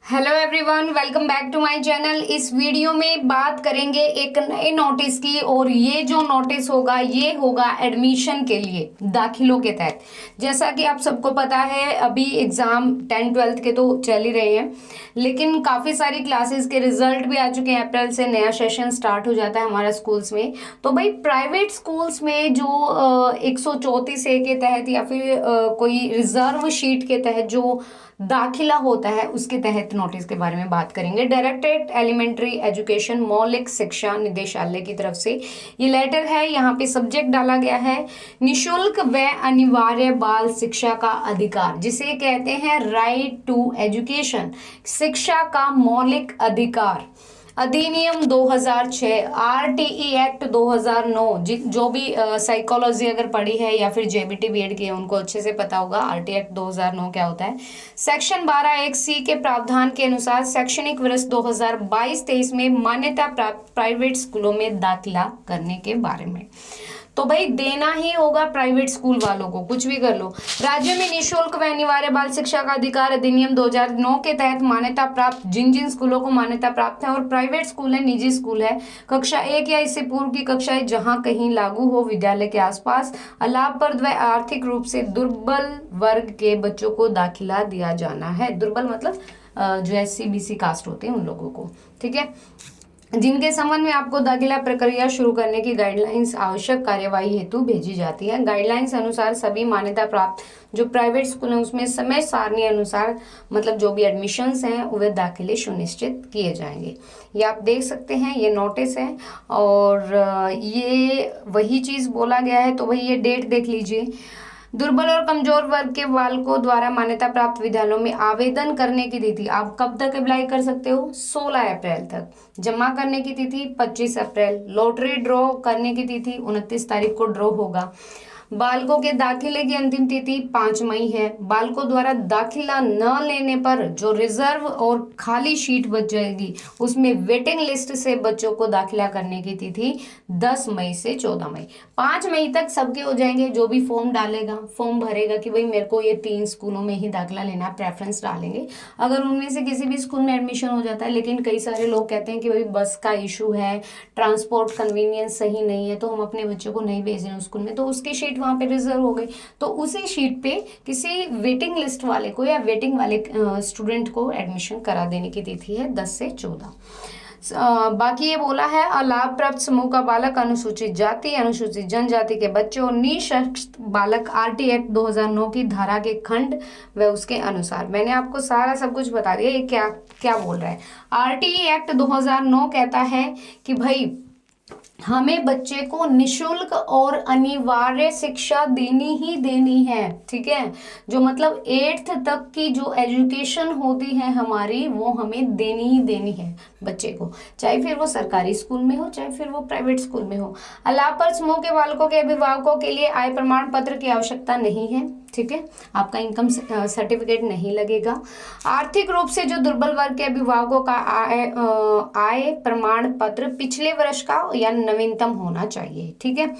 Hello everyone, welcome back to my channel. इस वीडियो में बात करेंगे एक नए नोटिस की, और ये जो नोटिस होगा ये होगा एडमिशन के लिए दाखिलों के तहत। जैसा कि आप सबको पता है, अभी एग्ज़ाम 10th-12th के तो चल ही रहे हैं, लेकिन काफ़ी सारी क्लासेस के रिजल्ट भी आ चुके हैं। अप्रैल से नया सेशन स्टार्ट हो जाता है हमारा स्कूल्स में। तो भाई प्राइवेट स्कूल्स में जो 134A के तहत या फिर कोई रिजर्व शीट के तहत जो दाखिला होता है उसके तहत नोटिस के बारे में बात करेंगे। डायरेक्टरेट एलिमेंट्री एजुकेशन मौलिक शिक्षा निदेशालय की तरफ से ये लेटर है। यहाँ पे सब्जेक्ट डाला गया है निशुल्क व अनिवार्य बाल शिक्षा का अधिकार, जिसे कहते हैं राइट टू एजुकेशन, शिक्षा का मौलिक अधिकार। अधिनियम 2006, आरटीई एक्ट 2009। जो भी साइकोलॉजी अगर पढ़ी है या फिर जेबीटी बीएड की है उनको अच्छे से पता होगा आरटीई एक्ट 2009 क्या होता है। सेक्शन 12(1)(c) के प्रावधान के अनुसार शैक्षणिक वर्ष 2022-23 में मान्यता प्राप्त प्राइवेट स्कूलों में दाखिला करने के बारे में। तो भाई देना ही होगा प्राइवेट स्कूल वालों को, कुछ भी कर लो। राज्य में निःशुल्क व अनिवार्य बाल शिक्षा का अधिकार अधिनियम 2009 के तहत मान्यता प्राप्त जिन जिन स्कूलों को मान्यता प्राप्त है, और प्राइवेट स्कूल है, निजी स्कूल है, कक्षा 1 या इससे पूर्व की कक्षाएं जहां कहीं लागू हो विद्यालय के आसपास, अलाभप्रद व आर्थिक रूप से दुर्बल वर्ग के बच्चों को दाखिला दिया जाना है। दुर्बल मतलब जो SC BC कास्ट होते हैं उन लोगों को, ठीक है। जिनके संबंध में आपको दाखिला प्रक्रिया शुरू करने की गाइडलाइंस आवश्यक कार्यवाही हेतु भेजी जाती है। गाइडलाइंस अनुसार सभी मान्यता प्राप्त जो प्राइवेट स्कूल हैं उसमें समय सारणी अनुसार मतलब जो भी एडमिशन्स हैं वे दाखिले सुनिश्चित किए जाएंगे। ये आप देख सकते हैं, ये नोटिस है और ये वही चीज़ बोला गया है। तो भाई ये डेट देख लीजिए। दुर्बल और कमजोर वर्ग के बालकों द्वारा मान्यता प्राप्त विद्यालयों में आवेदन करने की तिथि आप कब तक अप्लाई कर सकते हो? 16 अप्रैल तक। जमा करने की तिथि 25 अप्रैल। लॉटरी ड्रॉ करने की तिथि 29 तारीख को ड्रॉ होगा। बालकों के दाखिले की अंतिम तिथि 5 मई है। बालकों द्वारा दाखिला न लेने पर जो रिजर्व और खाली शीट बच जाएगी उसमें वेटिंग लिस्ट से बच्चों को दाखिला करने की तिथि 10 मई से 14 मई। 5 मई तक सबके हो जाएंगे। जो भी फॉर्म डालेगा, फॉर्म भरेगा कि भाई मेरे को ये 3 स्कूलों में ही दाखिला लेना है, प्रेफरेंस डालेंगे। अगर उनमें से किसी भी स्कूल में एडमिशन हो जाता है, लेकिन कई सारे लोग कहते हैं कि भाई बस का इशू है, ट्रांसपोर्ट कन्वीनियंस सही नहीं है, तो हम अपने बच्चों को नहीं भेज रहे हैं उस स्कूल में, तो उसकी शीट वहाँ पे रिजर्व हो गई। तो उसी शीट पे किसी वेटिंग लिस्ट वाले को या वेटिंग वाले स्टूडेंट को एडमिशन करा देने की तिथि है 10 से 14। बाकी ये बोला है अलाभ प्राप्त समूह का बालक, अनुसूचित जाति, अनुसूचित जनजाति के बच्चे और निःशक्त बालक आरटीई एक्ट 2009 की धारा के खंड व उसके अनुसार। मैंने आपको सारा सब कुछ बता दिया। ये क्या क्या बोल रहा है? आरटीई एक्ट 2009 कहता है कि भाई हमें बच्चे को निशुल्क और अनिवार्य शिक्षा देनी ही देनी है, ठीक है। जो मतलब 8th तक की जो एजुकेशन होती है हमारी, वो हमें देनी ही देनी है बच्चे को, चाहे फिर वो सरकारी स्कूल में हो चाहे फिर वो प्राइवेट स्कूल में हो। अलाभप्रद समूह के बालकों के अभिभावकों के लिए आय प्रमाण पत्र की आवश्यकता नहीं है, ठीक है। आपका इनकम सर्टिफिकेट नहीं लगेगा। आर्थिक रूप से जो दुर्बल वर्ग के अभिभावकों का आय प्रमाण पत्र पिछले वर्ष का या नवीनतम होना चाहिए, ठीक है।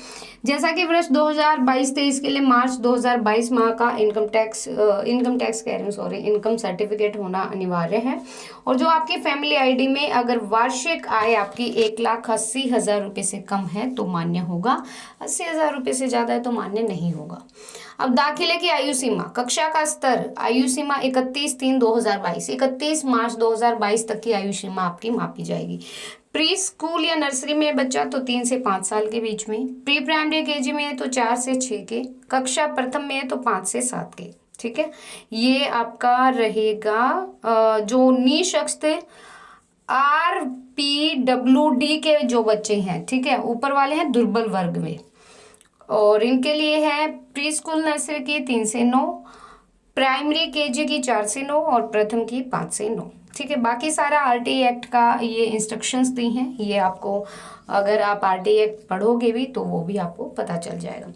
जैसा कि वर्ष 2022-23 के लिए मार्च 2022 माह का इनकम टैक्स कह रही हूँ, सॉरी, इनकम सर्टिफिकेट होना अनिवार्य है। और जो आपकी फैमिली आईडी में अगर वार्षिक आय आपकी 1,80,000 रुपये से कम है तो मान्य होगा, 80,000 रुपये से ज़्यादा है तो मान्य नहीं होगा। अब दाखिले की आयु सीमा, कक्षा का स्तर, आयु सीमा 31/3/2022, 31 मार्च 2022 तक की आयु सीमा आपकी मापी जाएगी। प्री स्कूल या नर्सरी में बच्चा तो 3 से 5 साल के बीच में, प्री प्राइमरी केजी में है तो 4 से 6 के, कक्षा प्रथम में है तो 5 से 7 के, ठीक है। ये आपका रहेगा जो निःशक्त RPWD के जो बच्चे हैं, ठीक है, ऊपर वाले हैं दुर्बल वर्ग में, और इनके लिए है प्री स्कूल नर्सरी की 3 से 9, प्राइमरी केजी की 4 से 9 और प्रथम की 5 से 9, ठीक है। बाकी सारा आरटीई एक्ट का ये इंस्ट्रक्शंस दी हैं, ये आपको अगर आप आरटीई एक्ट पढ़ोगे भी तो वो भी आपको पता चल जाएगा।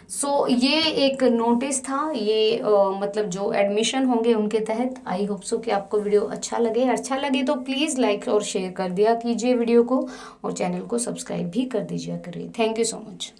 सो ये एक नोटिस था, ये मतलब जो एडमिशन होंगे उनके तहत। आई होप सो कि आपको वीडियो अच्छा लगे तो प्लीज़ लाइक और शेयर कर दिया कीजिए वीडियो को, और चैनल को सब्सक्राइब भी कर दीजिए करिए। Thank you so much.